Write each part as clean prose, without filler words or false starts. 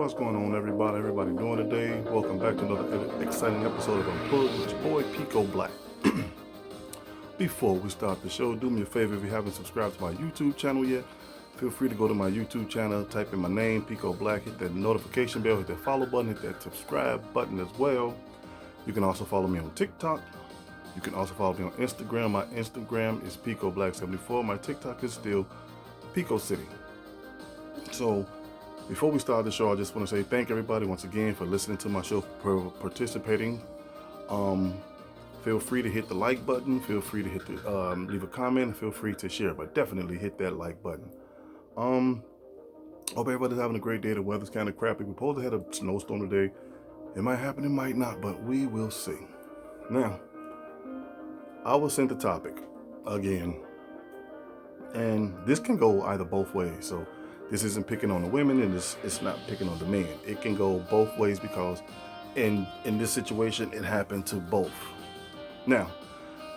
What's going on, everybody? Everybody doing today? Welcome back to another exciting episode of Unplugged with your boy Pico Black. Before we start the show, do me a favor, if you haven't subscribed to my YouTube channel yet, feel free to go to my YouTube channel, type in my name, Pico Black, hit that notification bell, hit that follow button, hit that subscribe button as well. You can also follow me on TikTok. You can also follow me on Instagram. My Instagram is Pico Black 74. My TikTok is still Pico City. So before we start the show, I just want to say thank everybody once again for listening to my show, for participating. Feel free to hit the like button. Feel free to hit the leave a comment. Feel free to share, but definitely hit that like button. Hope everybody's having a great day. The weather's kind of crappy. We're supposed to have a snowstorm today. It might happen, it might not, but we will see. Now, I was sent the topic again, and this can go either both ways. So this isn't picking on the women, and it's not picking on the men. It can go both ways because in this situation, it happened to both. Now,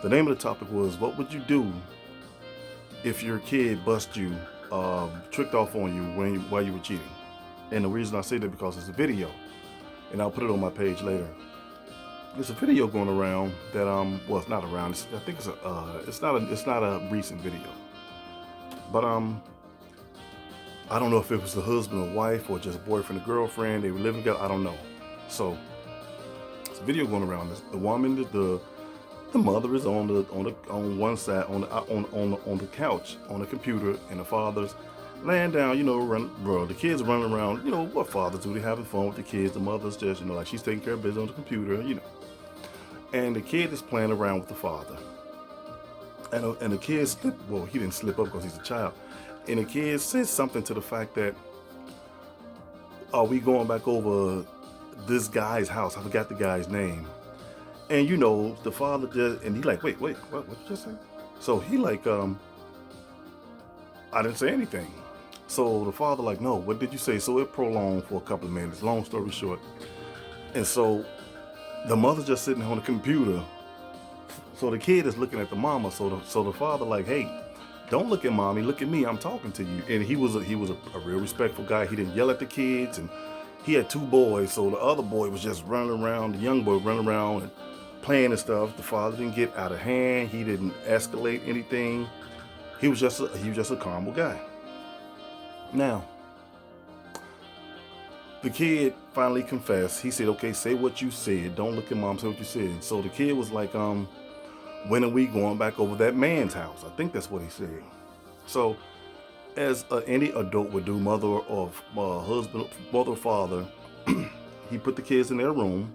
the name of the topic was, what would you do if your kid bust you, tricked off on you while you were cheating? And the reason I say that because it's a video, and I'll put it on my page later. There's a video going around that well, it's not around. I think it's not a recent video, but I don't know if it was the husband or wife or just boyfriend or girlfriend. They were living together. I don't know. So it's a video going around. The woman, the mother is on one side on the couch on the computer, and the father's laying down. The kids are running around. You know what fathers do? They having fun with the kids. The mother's just like she's taking care of business on the computer. And the kid is playing around with the father. And the kid slipped. Well, he didn't slip up because he's a child. And the kid says something to the fact that, are we going back over this guy's house? I forgot the guy's name. And the father just, and he like, wait, what you just say? So he like, I didn't say anything. So the father like, no, what did you say? So it prolonged for a couple of minutes, long story short. And so the mother's just sitting on the computer. So the kid is looking at the mama. So the father like, hey, don't look at mommy, look at me, I'm talking to you. And he was a real respectful guy. He didn't yell at the kids, and he had two boys. So the other boy was just running around, the young boy running around and playing and stuff. The father didn't get out of hand. He didn't escalate anything. He was just a calm guy. Now, the kid finally confessed. He said, okay, say what you said. Don't look at mom, say what you said. So the kid was like, when are we going back over that man's house? I think that's what he said. So, as any adult would do, mother or husband, mother or father, he put the kids in their room,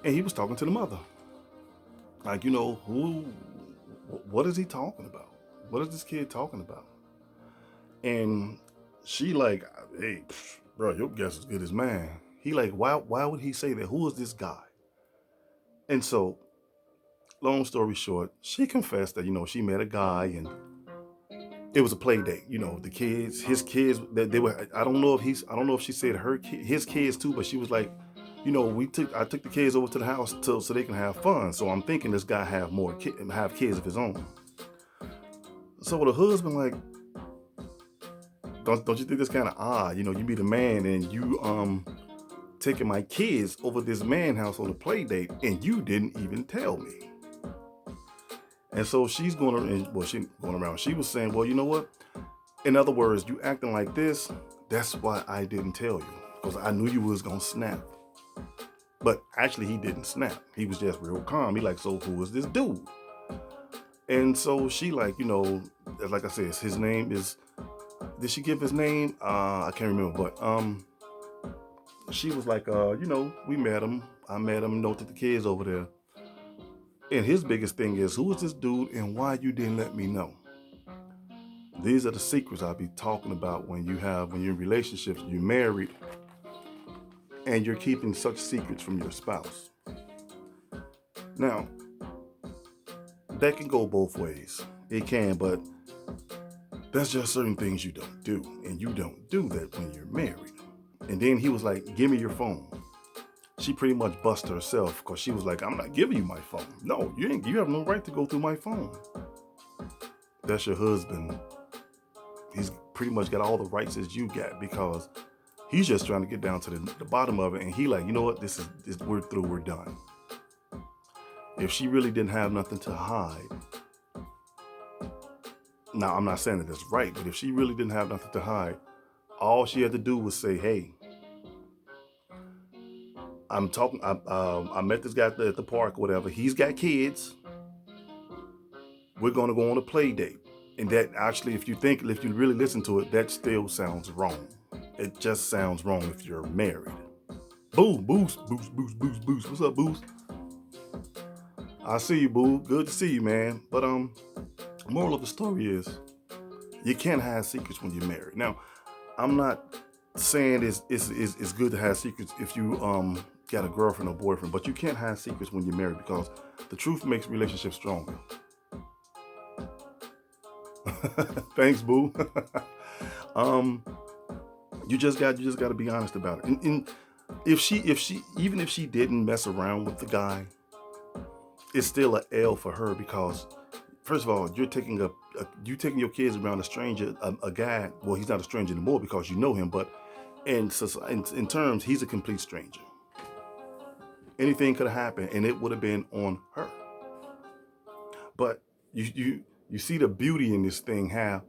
and he was talking to the mother. Like, what is he talking about? What is this kid talking about? And she like, hey, bro, your guess is as good as mine. He like, why would he say that? Who is this guy? And so, long story short, she confessed that, she met a guy and it was a play date. The kids, his kids, that they were, I don't know if she said his kids too, but she was like, I took the kids over to the house so they can have fun. So I'm thinking this guy have kids of his own. So the husband like, don't you think that's kind of odd? You be the man and you taking my kids over this man house on a play date and you didn't even tell me. And so she's going around. She was saying, well, you know what? In other words, you acting like this, that's why I didn't tell you, because I knew you was going to snap. But actually, he didn't snap. He was just real calm. He like, so who is this dude? And so she like, like I said, his name is, did she give his name? I can't remember, but she was like, we met him. I met him, took the kids over there. And his biggest thing is, who is this dude and why you didn't let me know? These are the secrets I'll be talking about when you're in relationships, you're married, and you're keeping such secrets from your spouse. Now, that can go both ways. It can, but that's just certain things you don't do. And you don't do that when you're married. And then he was like, give me your phone. She pretty much busted herself because she was like, I'm not giving you my phone. No, you have no right to go through my phone. That's your husband. He's pretty much got all the rights as you got because He's just trying to get down to the bottom of it, and he like, you know what, this we're through, we're done. If she really didn't have nothing to hide, now I'm not saying that that's right, but if she really didn't have nothing to hide, all she had to do was say, hey, I met this guy at the park, or whatever. He's got kids. We're gonna go on a play date. And that actually, if you really listen to it, that still sounds wrong. It just sounds wrong if you're married. Boom, boost. What's up, boost? I see you, boo. Good to see you, man. But moral of the story is, you can't hide secrets when you're married. Now, I'm not saying it's good to have secrets if you got a girlfriend or boyfriend, but you can't hide secrets when you're married, because the truth makes relationships stronger. Thanks, boo. You just got to be honest about it. And if she even if she didn't mess around with the guy, it's still an L for her, because first of all, you're taking your kids around a stranger, a guy. Well, he's not a stranger anymore because you know him, but in terms, he's a complete stranger. Anything could have happened, and it would have been on her. But you see the beauty in this thing, how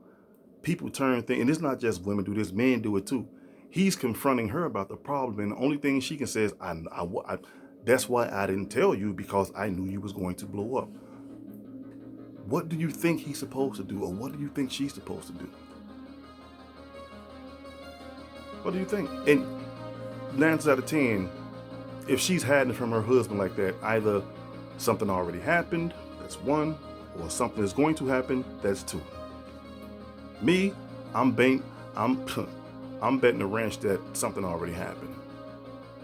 people turn things, and it's not just women do this, men do it too. He's confronting her about the problem, and the only thing she can say is, I that's why I didn't tell you, because I knew you was going to blow up. What do you think he's supposed to do, or what do you think she's supposed to do? What do you think? And 9 out of 10, if she's hiding from her husband like that, either something already happened, that's 1, or something is going to happen, that's 2. Me, I'm betting the ranch that something already happened.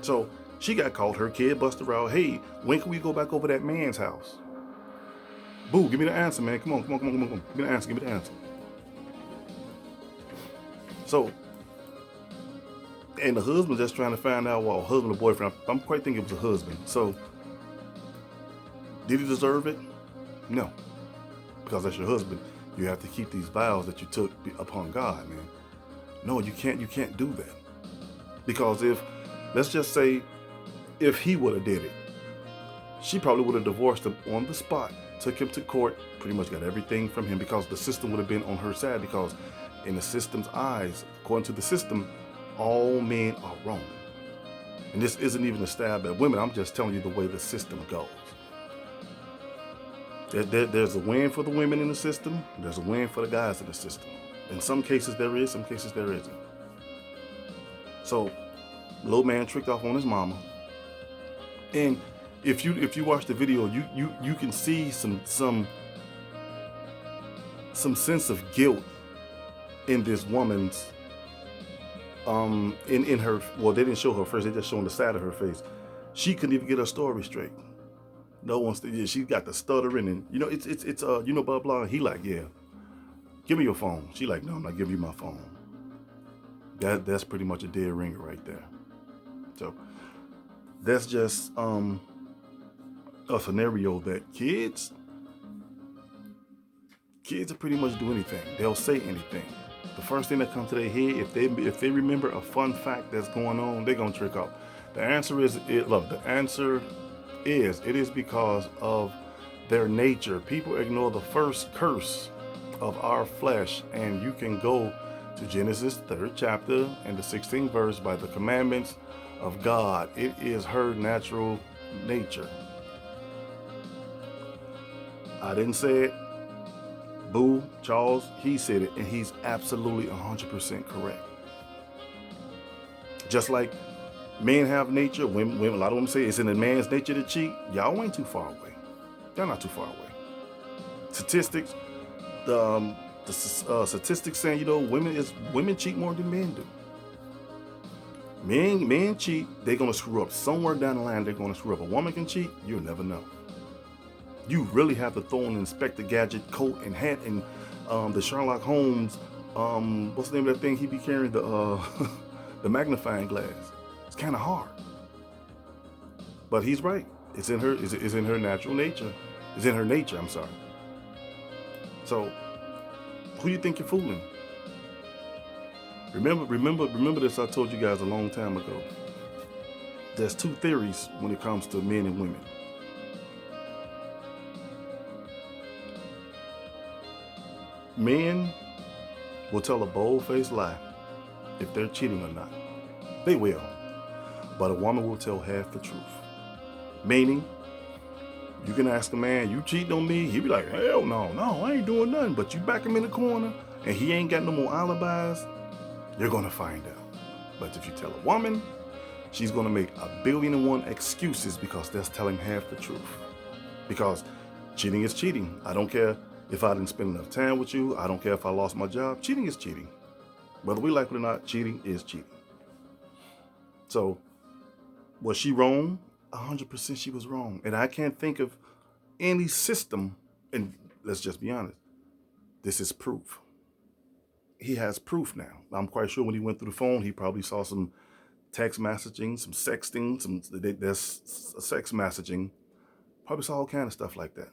So she got caught, her kid busted out. Hey, when can we go back over that man's house? Boo, give me the answer, man. Come on. Give me the answer. So, and the husband just trying to find out, well, husband or boyfriend, I'm quite thinking it was a husband. So, did he deserve it? No. Because that's your husband. You have to keep these vows that you took upon God, man. No, you can't do that. Because let's just say, if he would have did it, she probably would have divorced him on the spot, took him to court, pretty much got everything from him, because the system would have been on her side, because in the system's eyes, according to the system, all men are wrong. And this isn't even a stab at women. I'm just telling you the way the system goes. There's a win for the women in the system. There's a win for the guys in the system. In some cases there is, some cases there isn't. So, little man tricked off on his mama. And if you watch the video, you can see some sense of guilt in this woman's in her. Well, they didn't show her face; they just showing the side of her face. She couldn't even get her story straight. No one's. She got the stuttering, and it's blah blah. He like, yeah, give me your phone. She like, no, I'm not giving you my phone. That's pretty much a dead ringer right there. So that's just a scenario that kids will pretty much do anything. They'll say anything. The first thing that comes to their head, if they remember a fun fact that's going on, they're gonna trick off. The answer is it is because of their nature. People ignore the first curse of our flesh, and you can go to Genesis 3rd chapter and the 16th verse. By the commandments of God, it is her natural nature. I didn't say it. Boo, Charles, he said it, and he's absolutely 100% correct. Just like men have nature, women, a lot of them say it's in a man's nature to cheat. Y'all ain't too far away. Y'all not too far away. Statistics, the statistics saying, women cheat more than men do. Men cheat, they're gonna screw up somewhere down the line. They're gonna screw up. A woman can cheat, you'll never know. You really have to throw an Inspector Gadget coat and hat and the Sherlock Holmes, what's the name of that thing he be carrying, the the magnifying glass. It's kind of hard. But he's right. It's in her. It's in her natural nature. It's in her nature. I'm sorry. So, who you think you're fooling? Remember this I told you guys a long time ago. There's two theories when it comes to men and women. Men will tell a bold-faced lie if they're cheating or not. They will. But a woman will tell half the truth. Meaning, you can ask a man, you cheating on me? He'll be like, hell no, I ain't doing nothing. But you back him in the corner and he ain't got no more alibis, you're gonna find out. But if you tell a woman, she's gonna make 1,000,000,001 excuses because that's telling half the truth. Because cheating is cheating. I don't care if I didn't spend enough time with you. I don't care if I lost my job. Cheating is cheating. Whether we like it or not, cheating is cheating. So, was she wrong? 100% she was wrong. And I can't think of any system, and let's just be honest, this is proof. He has proof now. I'm quite sure when he went through the phone, he probably saw some text messaging, some sexting, there's sex messaging. Probably saw all kind of stuff like that.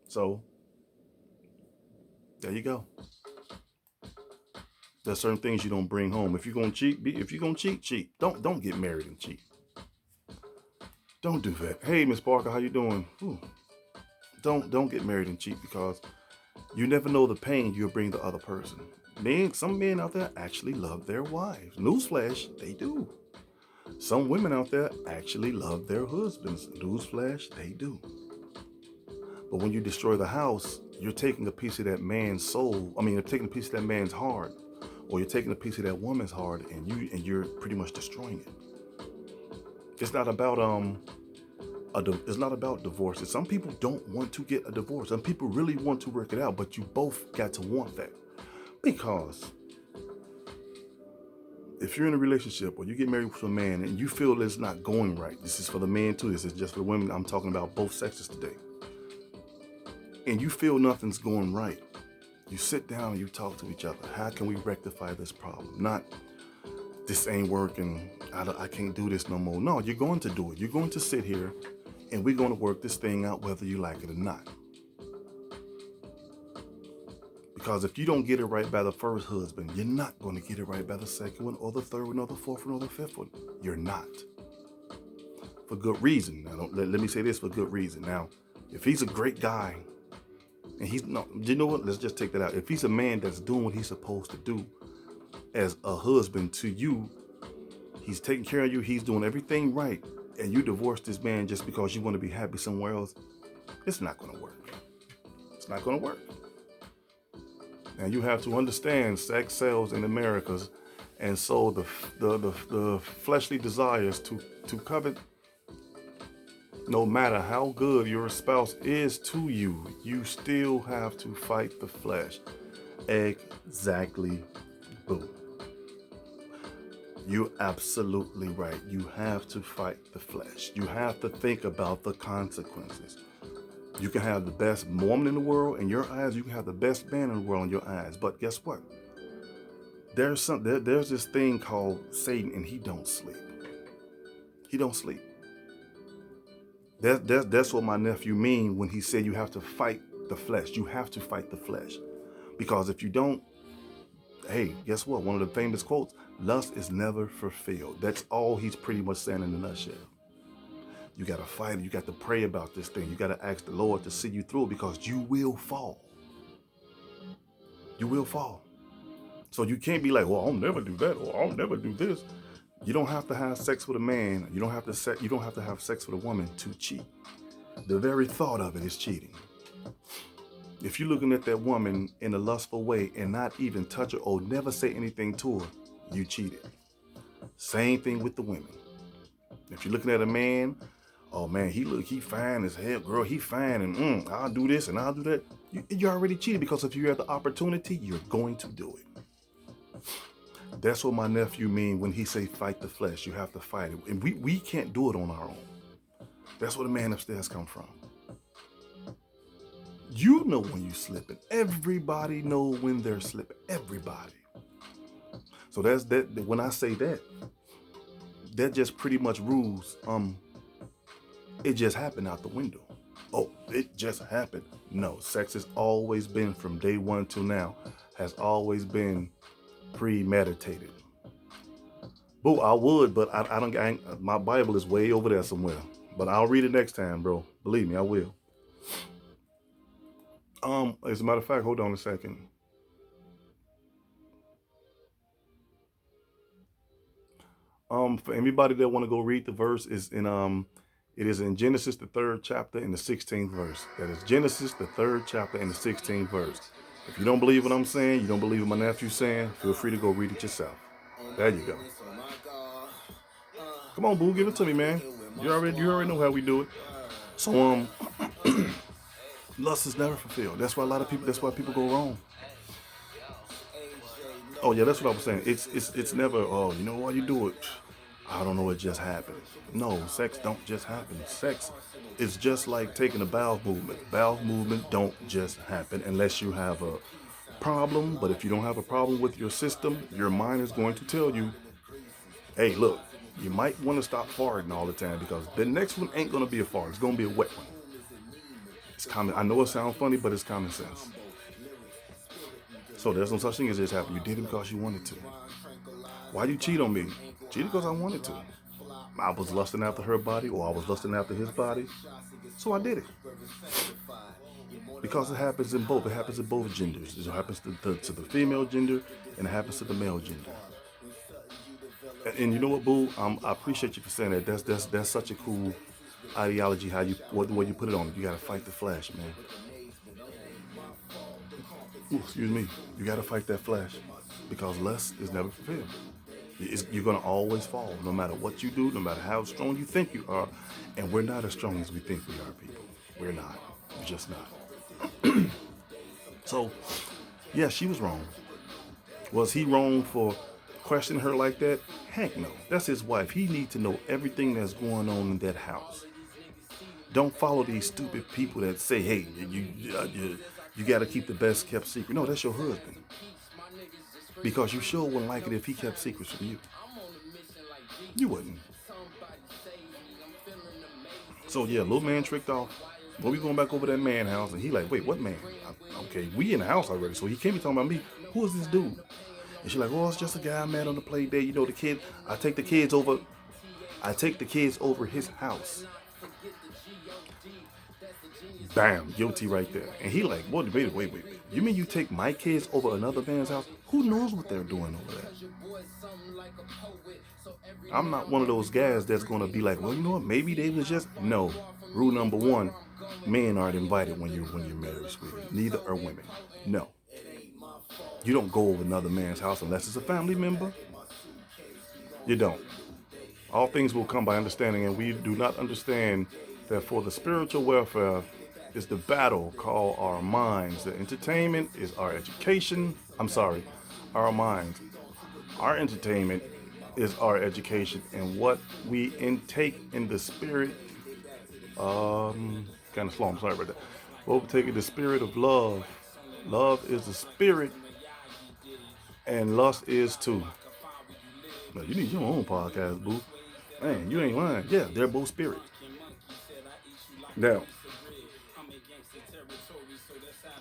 So, there you go. There's certain things you don't bring home. If you're gonna cheat, cheat. Don't get married and cheat. Don't do that. Hey, Miss Parker, how you doing? Ooh. Don't get married and cheat because you never know the pain you'll bring the other person. Some men out there actually love their wives. Newsflash, they do. Some women out there actually love their husbands. Newsflash, they do. But when you destroy the house, you're taking a piece of that man's soul. You're taking a piece of that man's heart, or you're taking a piece of that woman's heart, and you're pretty much destroying it. It's not about it's not about divorce. Some people don't want to get a divorce. Some people really want to work it out, but you both got to want that. Because if you're in a relationship or you get married with a man and you feel it's not going right, this is for the men too, this is just for the women, I'm talking about both sexes today, and you feel nothing's going right, you sit down and you talk to each other. How can we rectify this problem? Not, this ain't working, I can't do this no more. No, you're going to do it. You're going to sit here and we're going to work this thing out whether you like it or not. Because if you don't get it right by the first husband, you're not going to get it right by the second one or the third one or the fourth one or the fifth one. You're not. For good reason. Now, let me say this, for good reason. Now, if he's a great guy, and you know what? Let's just take that out. If he's a man that's doing what he's supposed to do as a husband to you, he's taking care of you, he's doing everything right, and you divorce this man just because you want to be happy somewhere else, it's not going to work. It's not going to work. And you have to understand, sex sells in Americas, and so the fleshly desires to covet, no matter how good your spouse is to you, you still have to fight the flesh. Exactly. Boom. You're absolutely right. You have to fight the flesh. You have to think about the consequences. You can have the best woman in the world in your eyes. You can have the best man in the world in your eyes. But guess what? There's this thing called Satan, and he don't sleep. He don't sleep. That's what my nephew mean when he said you have to fight the flesh. You have to fight the flesh. Because if you don't, hey, guess what? One of the famous quotes, lust is never fulfilled. That's all he's pretty much saying in a nutshell. You got to fight it. You got to pray about this thing. You got to ask the Lord to see you through, because you will fall. You will fall. So you can't be like, well, I'll never do that, or I'll never do this. You don't have to have sex with a man. You don't have to have sex with a woman to cheat. The very thought of it is cheating. If you're looking at that woman in a lustful way and not even touch her or never say anything to her, you cheated. Same thing with the women. If you're looking at a man, oh man, he fine as hell, girl, he fine, and I'll do this and I'll do that. You already cheated, because if you have the opportunity, you're going to do it. That's what my nephew mean when he say fight the flesh. You have to fight it. And we can't do it on our own. That's where the man upstairs come from. You know when you slipping. Everybody know when they're slipping. Everybody. So that's that. When I say that, that just pretty much rules. It just happened out the window. Oh, it just happened. No, sex has always been, from day one till now, has always been premeditated. Boo, I would, but my Bible is way over there somewhere. But I'll read it next time, bro. Believe me, I will. As a matter of fact, hold on a second. For anybody that want to go read the verse, it is in Genesis the 3rd chapter and the 16th verse. That is Genesis the 3rd chapter and the 16th verse. If you don't believe what I'm saying, you don't believe what my nephew's saying, feel free to go read it yourself. There you go. Come on, boo, give it to me, man. You already know how we do it. So lust is never fulfilled. That's why people go wrong. Oh yeah, that's what I was saying. It's never, oh, you know why you do it? I don't know, it just happened. No, sex don't just happen. Sex is just like taking a bowel movement. Bowel movement don't just happen unless you have a problem. But if you don't have a problem with your system, your mind is going to tell you, hey, look, you might want to stop farting all the time because the next one ain't going to be a fart. It's going to be a wet one. It's common. I know it sounds funny, but it's common sense. So there's no such thing as this happened. You did it because you wanted to. Why you cheat on me? Cheated because I wanted to. I was lusting after her body, or I was lusting after his body. So I did it. Because it happens in both. It happens in both genders. It happens to the female gender, and it happens to the male gender. And you know what, boo? I appreciate you for saying that. That's such a cool ideology. The way you put it on. You gotta fight the flesh, man. Ooh, excuse me. You gotta fight that flesh because lust is never fulfilled. You're gonna always fall, no matter what you do, no matter how strong you think you are. And we're not as strong as we think we are, people. We're not. We're just not. So, yeah, she was wrong. Was he wrong for questioning her like that? Heck no. That's his wife. He needs to know everything that's going on in that house. Don't follow these stupid people that say, hey, you got to keep the best kept secret. No, that's your husband. Because you sure wouldn't like it if he kept secrets from you. You wouldn't. So yeah, little man tricked off. Well, we going back over that man house, and he like, wait, what man? Okay, we in the house already, so he can't be talking about me. Who is this dude? And she's like, oh, it's just a guy I met on the play day. You know, the kid. I take the kids over his house. Bam, guilty right there. And he like, wait. You mean you take my kids over another man's house? Who knows what they're doing over there? I'm not one of those guys that's going to be like, well, you know what? Maybe they was just... No. Rule number one, men aren't invited when you're married, sweetie. Neither are women. No. You don't go over another man's house unless it's a family member. You don't. All things will come by understanding, and we do not understand that for the spiritual welfare is the battle called our minds. The entertainment is our education. Our minds. Our entertainment is our education, and what we intake in the spirit, kind of slow, I'm sorry about that. What we take in the spirit of love. Love is the spirit, and lust is too. Now, you need your own podcast, boo. Man, you ain't lying. Yeah, they're both spirit. Now,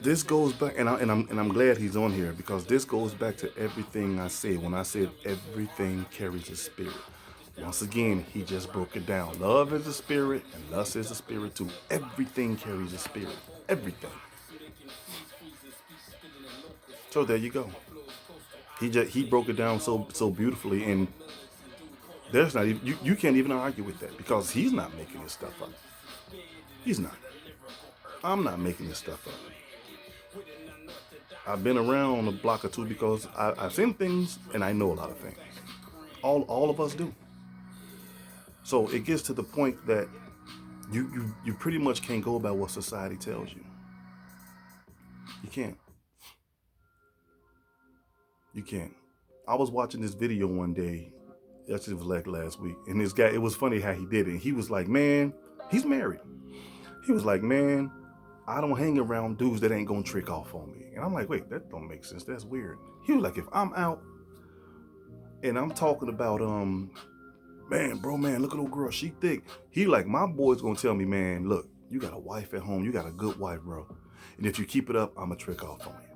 this goes back, and I'm glad he's on here, because this goes back to everything I said when I said everything carries a spirit. Once again, he just broke it down. Love is a spirit, and lust is a spirit too. Everything carries a spirit. Everything. So there you go. He broke it down so beautifully, and there's not even, you can't even argue with that, because he's not making this stuff up. He's not. I'm not making this stuff up. I've been around a block or two because I've seen things and I know a lot of things. All of us do. So it gets to the point that you pretty much can't go by what society tells you. You can't. You can't. I was watching this video one day. Actually, it was like last week. And this guy, it was funny how he did it. He was like, man, he's married. He was like, man, I don't hang around dudes that ain't gonna trick off on me. And I'm like, wait, that don't make sense. That's weird. He was like, if I'm out and I'm talking about, man, look at old girl, she thick. He like, my boy's gonna tell me, man, look, you got a wife at home. You got a good wife, bro. And if you keep it up, I'm gonna trick off on you.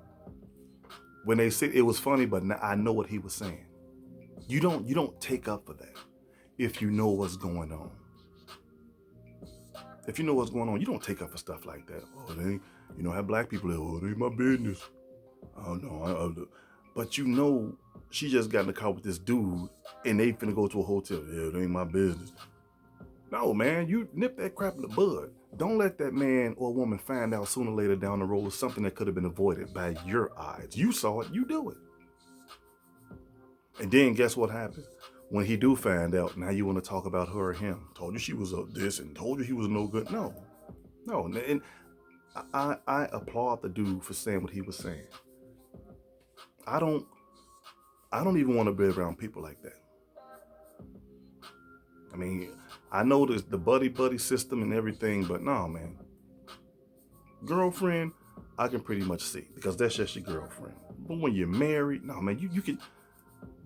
When they said it was funny, but now I know what he was saying. You don't take up for that if you know what's going on. If you know what's going on, you don't take up for stuff like that. Oh, they ain't, have black people. Oh, it ain't my business. Oh no, but she just got in the car with this dude, and they finna go to a hotel. Yeah, it ain't my business. No, man, you nip that crap in the bud. Don't let that man or woman find out sooner or later down the road of something that could have been avoided by your eyes. You saw it, you do it. And then guess what happens? When he do find out, now you want to talk about her or him. Told you she was a this and told you he was no good. No. And I applaud the dude for saying what he was saying. I don't even want to be around people like that. I mean, I know there's the buddy system and everything, but no, man. Girlfriend, I can pretty much see because that's just your girlfriend. But when you're married, no, man, you can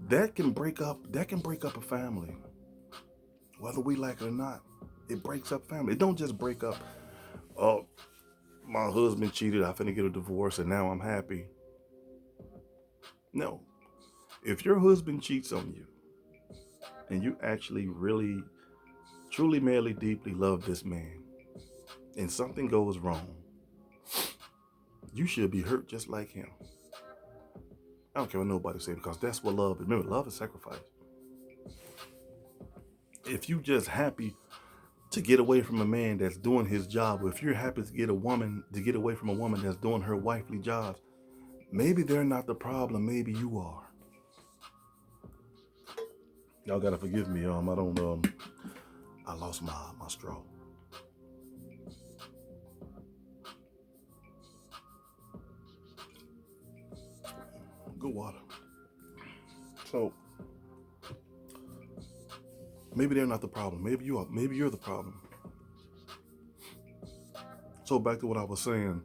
that can break up a family. Whether we like it or not, it breaks up family. It don't just break up. Oh, my husband cheated. I finna get a divorce, and now I'm happy. No, if your husband cheats on you, and you actually really, truly, madly, deeply love this man, and something goes wrong, you should be hurt just like him. I don't care what nobody say because that's what love is. Remember, love is sacrifice. If you just happy to get away from a man that's doing his job, or if you're happy to get away from a woman that's doing her wifely jobs, maybe they're not the problem. Maybe you are. Y'all gotta forgive me. I lost my straw. Good water. So maybe they're not the problem. Maybe you are. Maybe you're the problem. So back to what I was saying.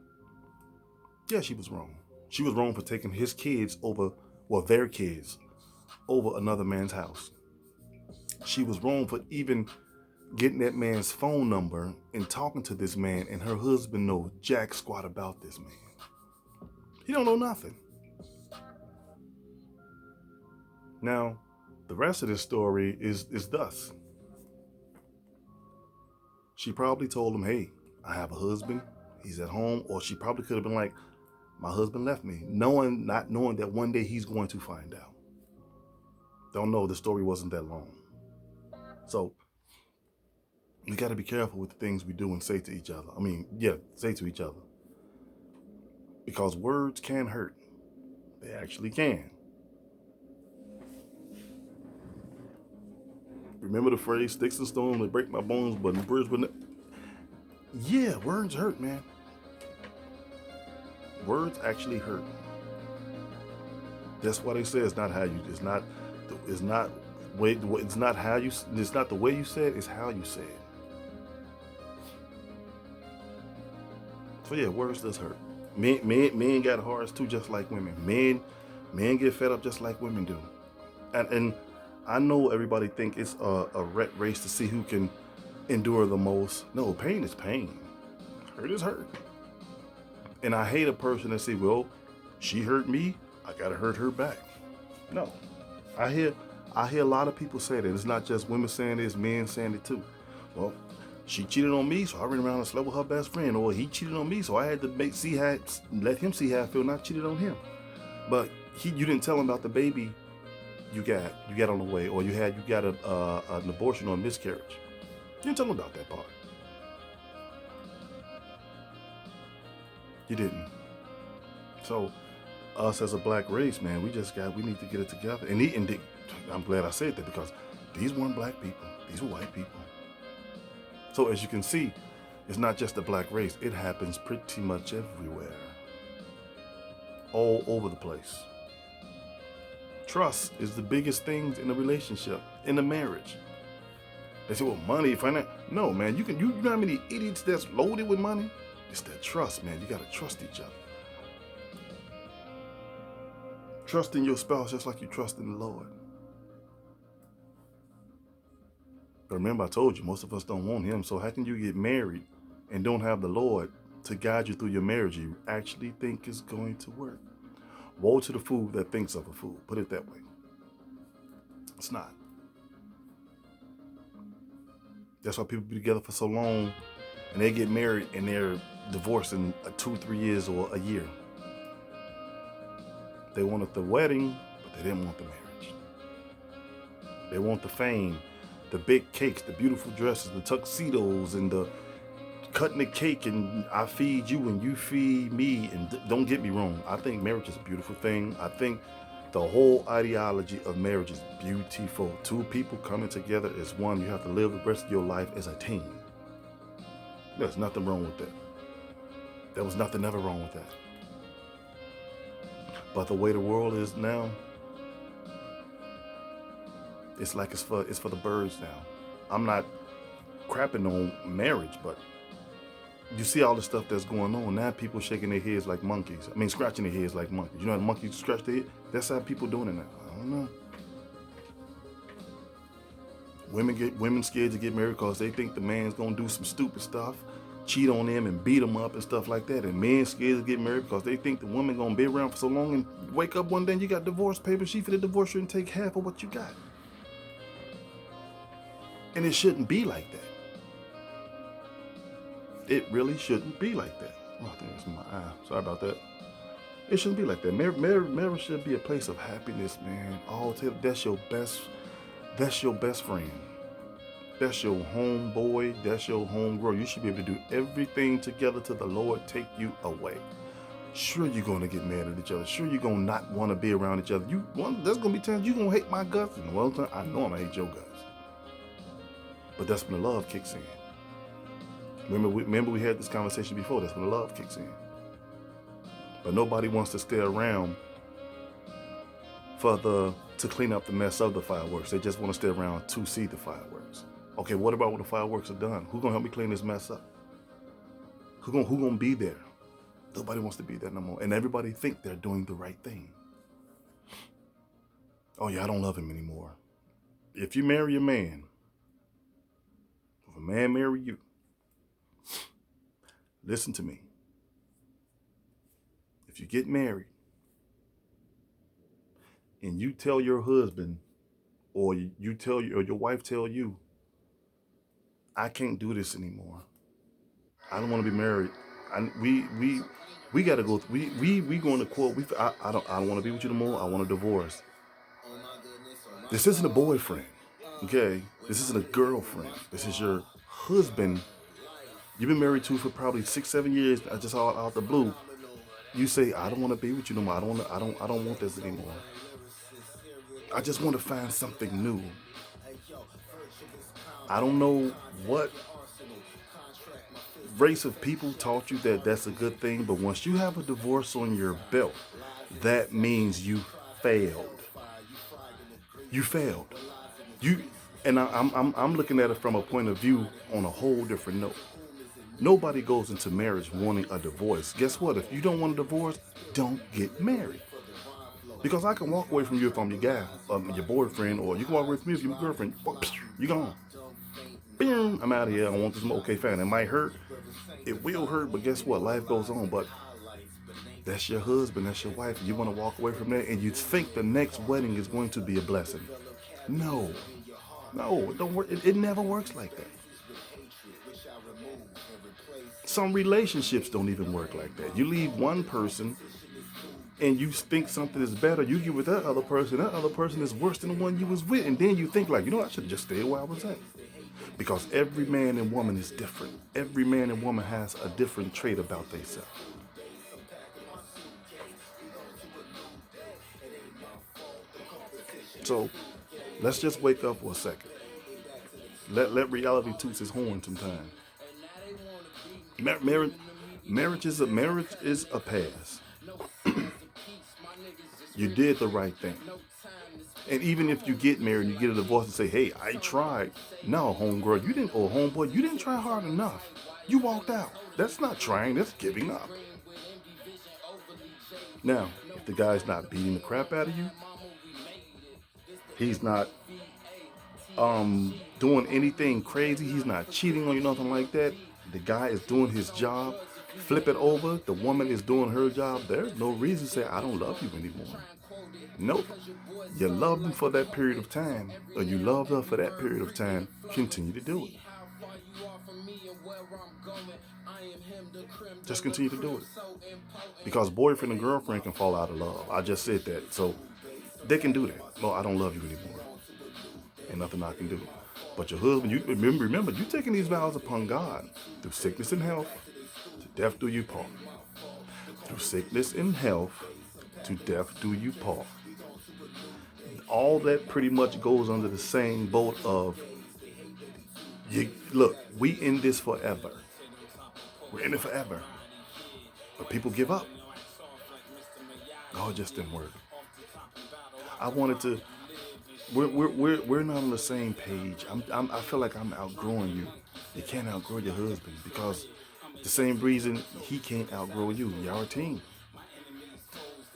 Yeah, she was wrong. She was wrong for taking his kids over, their kids, over another man's house. She was wrong for even getting that man's phone number and talking to this man, and her husband knows jack squat about this man. He don't know nothing. Now, the rest of this story is thus. She probably told him, hey, I have a husband, he's at home, or she probably could have been like, my husband left me, not knowing that one day he's going to find out. Don't know, the story wasn't that long. So, we got to be careful with the things we do and say to each other. Say to each other. Because words can hurt. They actually can. Remember the phrase, sticks and stones may break my bones, but words would Yeah, words hurt, man. Words actually hurt. That's why they say it's not how you, it's not how you, it's not the way you say it, it's how you say it. So yeah, words does hurt. Men got hearts too, just like women. Men get fed up just like women do. And I know everybody think it's a rat race to see who can endure the most. No, pain is pain. Hurt is hurt. And I hate a person that say, well, she hurt me, I gotta hurt her back. No. I hear a lot of people say that. It's not just women saying it, it's men saying it too. Well, she cheated on me, so I ran around and slept with her best friend. Or he cheated on me, so I had to let him see how I feel, not cheated on him. But you didn't tell him about the baby you got on the way, or you got an abortion or a miscarriage. You didn't tell him about that part. You didn't. So, us as a black race, man, we need to get it together. And I'm glad I said that because these weren't black people; these were white people. So as you can see, it's not just the black race. It happens pretty much everywhere, all over the place. Trust is the biggest thing in a relationship, in a marriage. They say, well, money, finance. No, man, you know how many idiots that's loaded with money? It's that trust, man. You got to trust each other. Trust in your spouse just like you trust in the Lord. But remember, I told you, most of us don't want him. So how can you get married and don't have the Lord to guide you through your marriage? You actually think it's going to work? Woe to the fool that thinks of a fool. Put it that way. It's not. That's why people be together for so long and they get married and they're divorced in 2-3 years or a year. They wanted the wedding, but they didn't want the marriage. They want the fame, the big cakes, the beautiful dresses, the tuxedos, and the cutting the cake, and I feed you and you feed me. And don't get me wrong, I think marriage is a beautiful thing. I think the whole ideology of marriage is beautiful. Two people coming together as one. You have to live the rest of your life as a team. There's nothing wrong with that. There was nothing ever wrong with that. But the way the world is now, it's like it's for the birds now. I'm not crapping on marriage, but you see all the stuff that's going on. Now people shaking their heads like monkeys. I mean, scratching their heads like monkeys. You know how monkeys scratch their head? That's how people doing it now. I don't know. Women scared to get married because they think the man's gonna do some stupid stuff, cheat on them and beat them up and stuff like that. And men scared to get married because they think the woman gonna be around for so long and wake up one day and you got divorce papers. She finna divorce you and take half of what you got. And it shouldn't be like that. It really shouldn't be like that. Oh, I think it's in my eye. Sorry about that. It shouldn't be like that. Marriage should be a place of happiness, man. That's your best friend. That's your homeboy. That's your homegirl. You should be able to do everything together till the Lord take you away. Sure, you're going to get mad at each other. Sure, you're going to not want to be around each other. There's going to be times you're going to hate my guts. And one time, I know I'm going to hate your guts. But that's when the love kicks in. Remember we had this conversation before. That's when the love kicks in. But nobody wants to stay around to clean up the mess of the fireworks. They just want to stay around to see the fireworks. Okay, what about when the fireworks are done? Who's gonna help me clean this mess up? Who gonna be there? Nobody wants to be there no more. And everybody think they're doing the right thing. Oh yeah, I don't love him anymore. If you marry a man, if a man marry you, listen to me. If you get married and you tell your husband or your wife tell you, I can't do this anymore. I don't want to be married. We gotta go. We going to court. I don't want to be with you no more. I want a divorce. This isn't a boyfriend, okay? This isn't a girlfriend. This is your husband. You've been married to for probably 6-7 years. Just all out the blue. You say, I don't want to be with you no more. I don't want this anymore. I just want to find something new. I don't know what race of people taught you that that's a good thing, but once you have a divorce on your belt, that means you failed. You failed. I'm looking at it from a point of view on a whole different note. Nobody goes into marriage wanting a divorce. Guess what? If you don't want a divorce, don't get married. Because I can walk away from you if I'm your guy, your boyfriend, or you can walk away from me if you're my girlfriend. You gone. Boom, I'm out of here. I don't want this more. Okay, fine. It might hurt. It will hurt, but guess what? Life goes on. But that's your husband. That's your wife. You want to walk away from that, and you think the next wedding is going to be a blessing. No, it don't work. It never works like that. Some relationships don't even work like that. You leave one person and you think something is better. You get with that other person is worse than the one you was with. And then you think like, I should have just stayed where I was at. Because every man and woman is different. Every man and woman has a different trait about themselves. So let's just wake up for a second. Let reality toot his horn sometime. Marriage is a pass. You did the right thing. And even if you get married and you get a divorce and say, hey, I tried. No, homegirl, or homeboy, you didn't try hard enough. You walked out. That's not trying, that's giving up. Now, if the guy's not beating the crap out of you, he's not doing anything crazy, he's not cheating on you, nothing like that, the guy is doing his job, Flip it over, the woman is doing her job. There's no reason to say, I don't love you anymore. Nope. You loved him for that period of time, or you loved her for that period of time. Continue to do it. Just continue to do it. Because boyfriend and girlfriend can fall out of love. I just said that. So they can do that. No, I don't love you anymore. Ain't nothing I can do. But your husband, you remember, you taking these vows upon God through sickness and health, to death do you part. Through sickness and health, to death do you part. All that pretty much goes under the same boat of, look, we in this forever. We're in it forever. But people give up. God just didn't work. I wanted to. We're not on the same page. I feel like I'm outgrowing you. You can't outgrow your husband because the same reason he can't outgrow you. Y'all a team.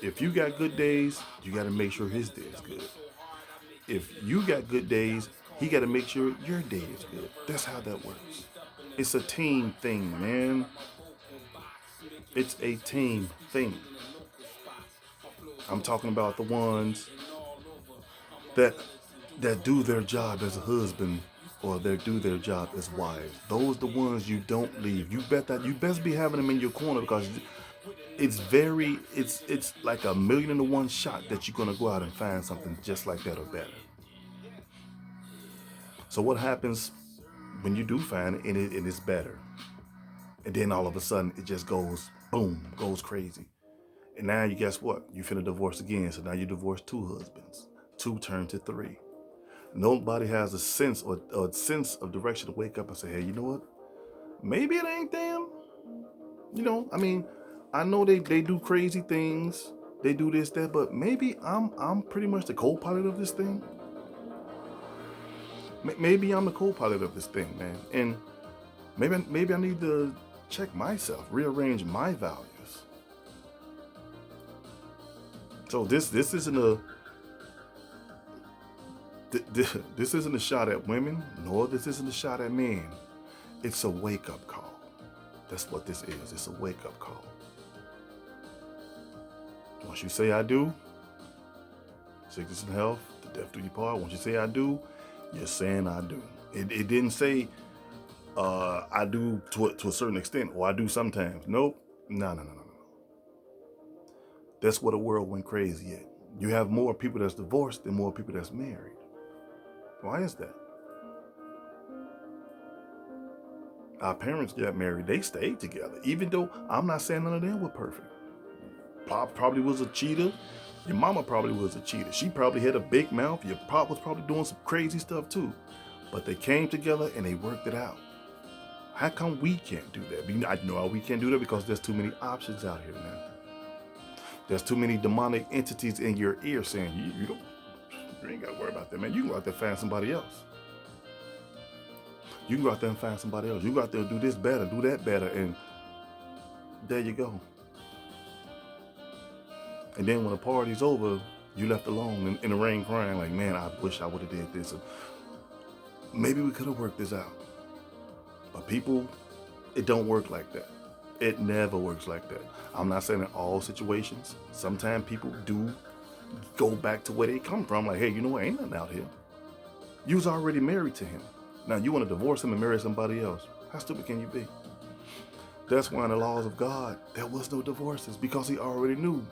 If you got good days, you got to make sure his day is good. If you got good days, he got to make sure your day is good. That's how that works. It's a team thing, man. It's a team thing. I'm talking about the ones that do their job as a husband or they do their job as wives. Those the ones you don't leave. You best be having them in your corner because it's like 1,000,000 to 1 shot that you're gonna go out and find something just like that or better. So what happens when you do find it and it's better? And then all of a sudden it just goes boom, goes crazy. And now you guess what? You finna divorce again. So now you divorced 2 husbands. 2 turn to 3. Nobody has a sense or a sense of direction to wake up and say, hey, you know what? Maybe it ain't them. I know they do crazy things. They do this, that, but maybe I'm pretty much the co-pilot of this thing. Maybe I'm the co-pilot of this thing, man. And maybe I need to check myself, rearrange my values. So this isn't this isn't a shot at women, nor this isn't a shot at men. It's a wake-up call. That's what this is. It's a wake-up call. Once you say I do, sickness and health, to death do you part. Once you say I do, you're saying I do. It didn't say I do to a certain extent, or I do sometimes. Nope. No. That's where the world went crazy at. You have more people that's divorced than more people that's married. Why is that? Our parents got married. They stayed together. Even though I'm not saying none of them were perfect. Pop probably was a cheater. Your mama probably was a cheater. She probably had a big mouth. Your pop was probably doing some crazy stuff too. But they came together and they worked it out. How come we can't do that? I know we can't do that because there's too many options out here now. There's too many demonic entities in your ear saying, you ain't got to worry about that, man. You can go out there and find somebody else. You can go out there and find somebody else. You can go out there and do this better, do that better, and there you go. And then when the party's over, you left alone in the rain crying like, man, I wish I would have did this. Maybe we could have worked this out. But people, it don't work like that. It never works like that. I'm not saying in all situations. Sometimes people do go back to where they come from. Like, hey, you know what? Ain't nothing out here. You was already married to him. Now you want to divorce him and marry somebody else. How stupid can you be? That's why in the laws of God, there was no divorces because he already knew.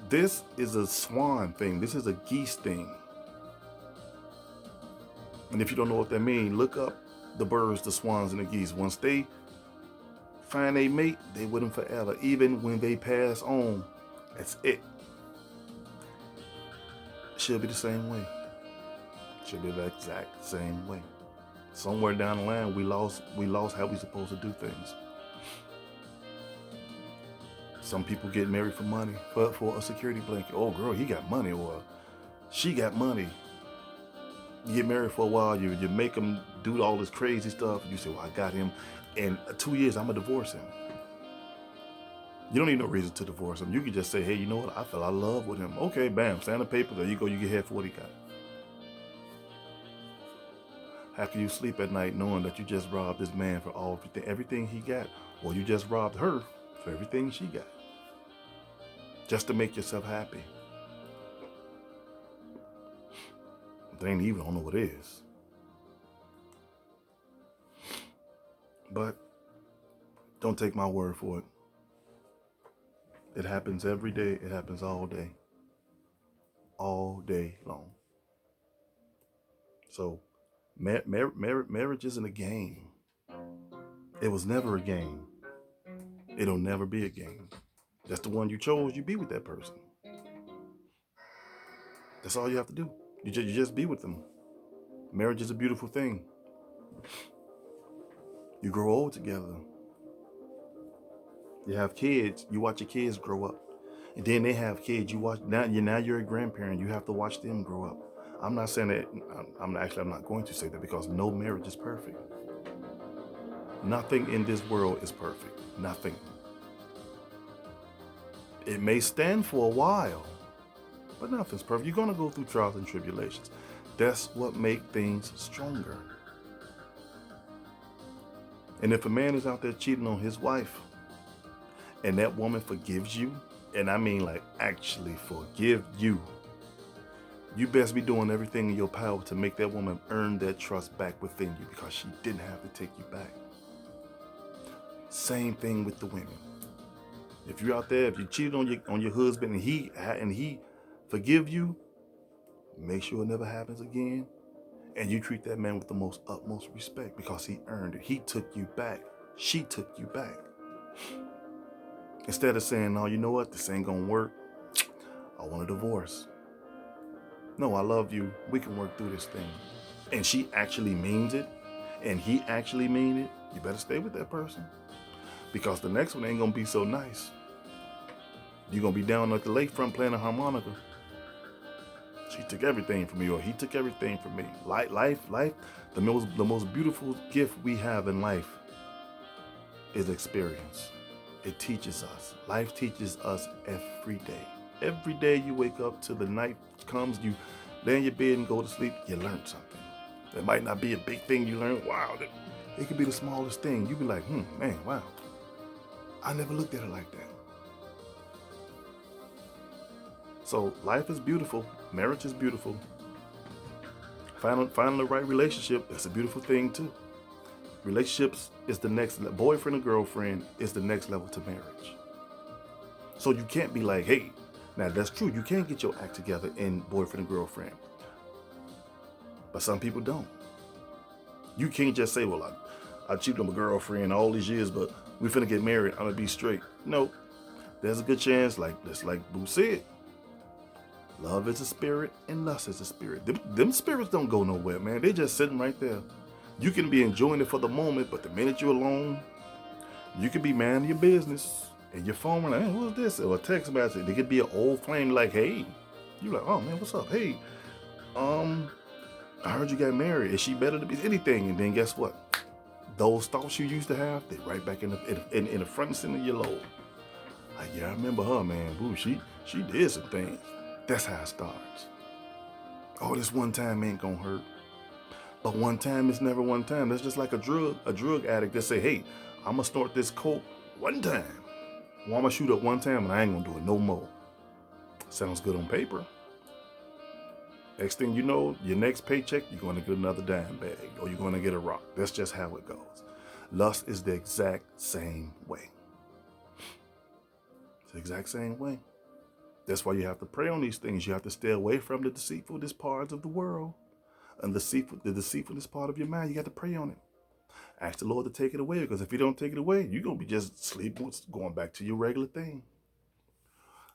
This is a swan thing. This is a geese thing. And if you don't know what that means, look up the birds, the swans, and the geese. Once they find a mate, they with them forever. Even when they pass on, that's it. Should be the same way. Should be the exact same way. Somewhere down the line, we lost how we supposed to do things. Some people get married for money, for a security blanket. Oh, girl, he got money, or she got money. You get married for a while, you make them do all this crazy stuff. You say, well, I got him. In 2 years, I'm going to divorce him. You don't need no reason to divorce him. You can just say, hey, you know what? I fell out of love with him. Okay, bam, sign the paper. There you go. You get half for what he got. How can you sleep at night knowing that you just robbed this man for everything he got, or you just robbed her for everything she got, just to make yourself happy? They ain't even don't know what it is. But don't take my word for it. It happens every day. It happens all day long. So marriage isn't a game. It was never a game. It'll never be a game. That's the one you chose. You be with that person. That's all you have to do. You just be with them. Marriage is a beautiful thing. You grow old together. You have kids. You watch your kids grow up, and then they have kids. You watch now. You're a grandparent. You have to watch them grow up. I'm not saying that. I'm not going to say that, because no marriage is perfect. Nothing in this world is perfect. Nothing. It may stand for a while, but nothing's perfect. You're gonna go through trials and tribulations. That's what makes things stronger. And if a man is out there cheating on his wife, and that woman forgives you, and I mean like actually forgive you, you best be doing everything in your power to make that woman earn that trust back within you, because she didn't have to take you back. Same thing with the women. If you're out there, if you cheated on your husband and he forgive you, make sure it never happens again. And you treat that man with the most utmost respect, because he earned it. He took you back. She took you back. Instead of saying, "No, you know what? This ain't gonna work. I want a divorce." No, I love you. We can work through this thing. And she actually means it, and he actually means it. You better stay with that person, because the next one ain't gonna be so nice. You're gonna be down at the lakefront playing a harmonica. She took everything from me, or he took everything from me. Life, the most beautiful gift we have in life is experience. It teaches us. Life teaches us every day. Every day you wake up till the night comes, you lay in your bed and go to sleep, you learn something. It might not be a big thing you learn. Wow, it could be the smallest thing. You be like, man, wow. I never looked at it like that. So life is beautiful. Marriage is beautiful. Finding the right relationship, that's a beautiful thing too. Relationships is the next, boyfriend and girlfriend is the next level to marriage. So you can't be like, hey, now that's true. You can't get your act together in boyfriend and girlfriend. But some people don't. You can't just say, well, I cheated on my girlfriend all these years, but we finna get married. I'm gonna be straight. No, there's a good chance, just like Boo said, love is a spirit and lust is a spirit. Them spirits don't go nowhere, man. They just sitting right there. You can be enjoying it for the moment, but the minute you're alone, you can be minding your business and your phone, like, hey, who's this? Or a text message. It could be an old flame like, hey. You're like, oh man, what's up? Hey, I heard you got married. Is she better to be anything? And then guess what? Those thoughts you used to have, they right back in the front and center of your lobe. Like, yeah, I remember her, man. Boo, she did some things. That's how it starts. Oh, this one time ain't gonna hurt. But one time is never one time. That's just like a drug addict that say, hey, I'm gonna snort this coke one time. Well, I'm gonna shoot up one time and I ain't gonna do it no more. Sounds good on paper. Next thing you know, your next paycheck, you're gonna get another dime bag or you're gonna get a rock. That's just how it goes. Lust is the exact same way. It's the exact same way. That's why you have to pray on these things. You have to stay away from the deceitfulness parts of the world and the deceitfulness part of your mind. You got to pray on it. Ask the Lord to take it away, because if He don't take it away, you're going to be just sleeping, going back to your regular thing.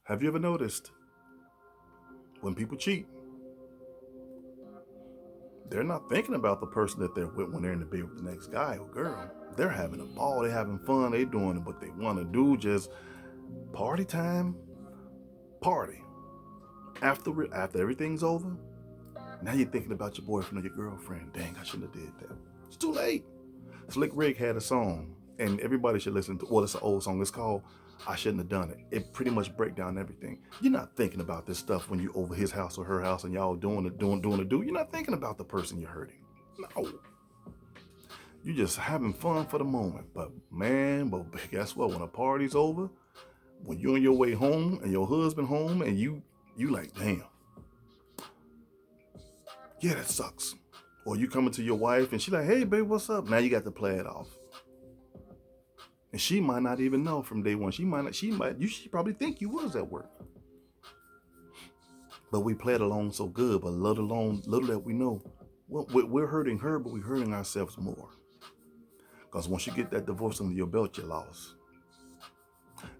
Have you ever noticed when people cheat, they're not thinking about the person that they're with when they're in the bed with the next guy or girl. They're having a ball. They're having fun. They're doing what they want to do. Just party time. Party. After everything's over, now you're thinking about your boyfriend or your girlfriend. Dang, I shouldn't have did that. It's too late. Slick Rick had a song, and everybody should listen to. Well, it's an old song. It's called "I Shouldn't Have Done It." It pretty much break down everything. You're not thinking about this stuff when you over his house or her house and y'all doing the do. You're not thinking about the person you're hurting. No. You just having fun for the moment. But man, but guess what? When a party's over, when you're on your way home and your husband home and you like, damn, yeah, that sucks. Or you coming to your wife and she like, hey, babe, what's up? Now you got to play it off. And she might not even know from day one. She probably think you was at work. But we played along so good, but little that we know, we're hurting her, but we're hurting ourselves more. Because once you get that divorce under your belt, you're lost.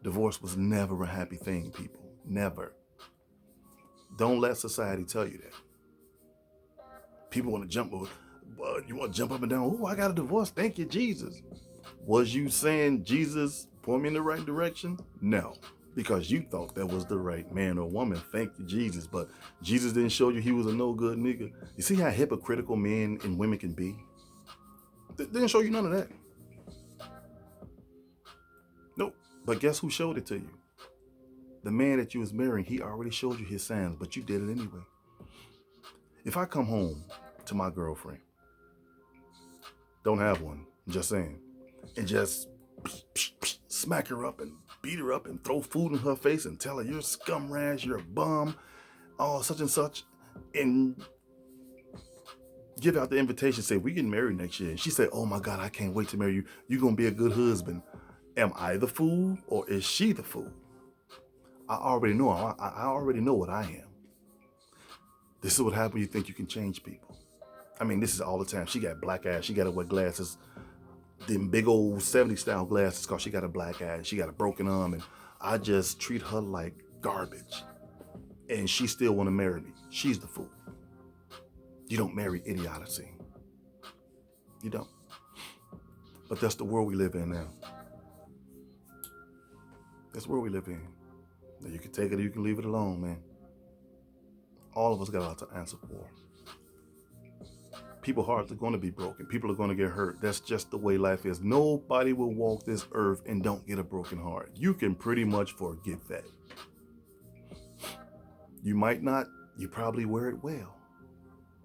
Divorce was never a happy thing, people. Never. Don't let society tell you that. People want to jump over. You want to jump up and down. Oh, I got a divorce. Thank you, Jesus. Was you saying, Jesus, point me in the right direction? No, because you thought that was the right man or woman. Thank you, Jesus. But Jesus didn't show you he was a no good nigga. You see how hypocritical men and women can be? Didn't show you none of that. Nope. But guess who showed it to you? The man that you was marrying, he already showed you his signs, but you did it anyway. If I come home to my girlfriend, don't have one, I'm just saying, and just smack her up and beat her up and throw food in her face and tell her you're a scum rash, you're a bum, oh, such and such, and give out the invitation, say, we getting married next year. And she said, oh my God, I can't wait to marry you. You're going to be a good husband. Am I the fool or is she the fool? I already know. I already know what I am. This is what happens when you think you can change people. I mean, this is all the time. She got black eyes. She got to wear glasses, them big old 70s style glasses because she got a black eye. She got a broken arm. And I just treat her like garbage. And she still want to marry me. She's the fool. You don't marry idiocy. You don't. But that's the world we live in now. That's the world we live in. Now you can take it or you can leave it alone, man. All of us got a lot to answer for. People's hearts are going to be broken. People are going to get hurt. That's just the way life is. Nobody will walk this earth and don't get a broken heart. You can pretty much forget that. You might not. You probably wear it well.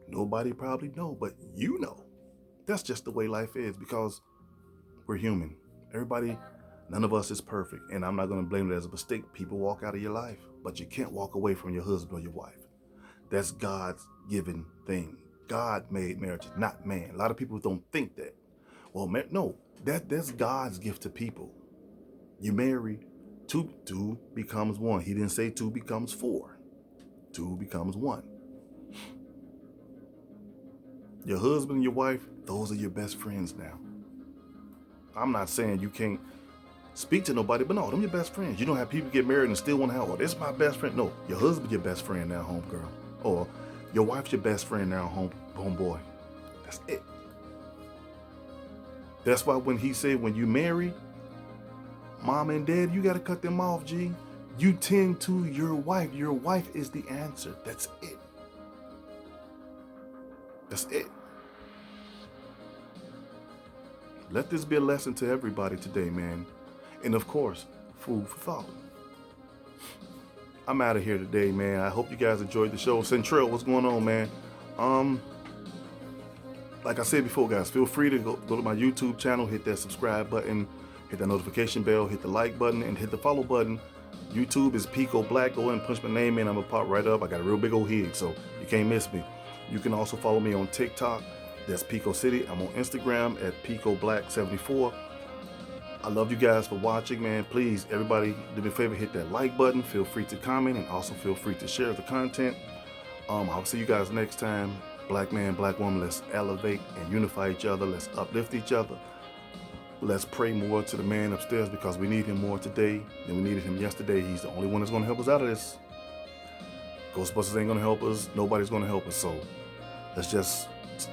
Nobody probably know, but you know. That's just the way life is because we're human. Everybody, none of us is perfect. And I'm not going to blame it as a mistake. People walk out of your life, but you can't walk away from your husband or your wife. That's God's given thing. God made marriages, not man. A lot of people don't think that. Well, no, that's God's gift to people. You marry, two becomes one. He didn't say two becomes four. Two becomes one. Your husband and your wife, those are your best friends now. I'm not saying you can't speak to nobody, but no, them your best friends. You don't have people get married and still want to have, oh, this is my best friend. No, your husband your best friend now, homegirl. Or your wife's your best friend now, homeboy. That's it. That's why when he said when you marry, mom and dad, you got to cut them off, G. You tend to your wife. Your wife is the answer. That's it. That's it. Let this be a lesson to everybody today, man. And of course, food for thought. I'm out of here today, man. I hope you guys enjoyed the show. Centrell, what's going on, man? Like I said before, guys, feel free to go to my YouTube channel, hit that subscribe button, hit that notification bell, hit the like button, and hit the follow button. YouTube is Pico Black. Go and punch my name in. I'm going to pop right up. I got a real big old head, so you can't miss me. You can also follow me on TikTok. That's Pico City. I'm on Instagram at Pico Black 74. I love you guys for watching, man. Please, everybody, do me a favor, hit that like button. Feel free to comment and also feel free to share the content. I'll see you guys next time. Black man, black woman, let's elevate and unify each other. Let's uplift each other. Let's pray more to the man upstairs because we need him more today than we needed him yesterday. He's the only one that's going to help us out of this. Ghostbusters ain't going to help us. Nobody's going to help us. So let's just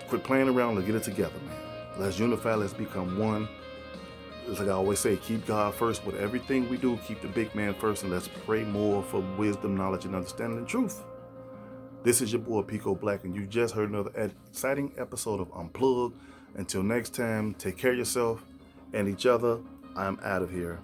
quit playing around. Let's get it together, man. Let's unify. Let's become one. Like I always say, keep God first with everything we do. Keep the big man first, and let's pray more for wisdom, knowledge, and understanding and truth. This is your boy Pico Black, and you just heard another exciting episode of Unplugged. Until next time, take care of yourself and each other. I'm out of here.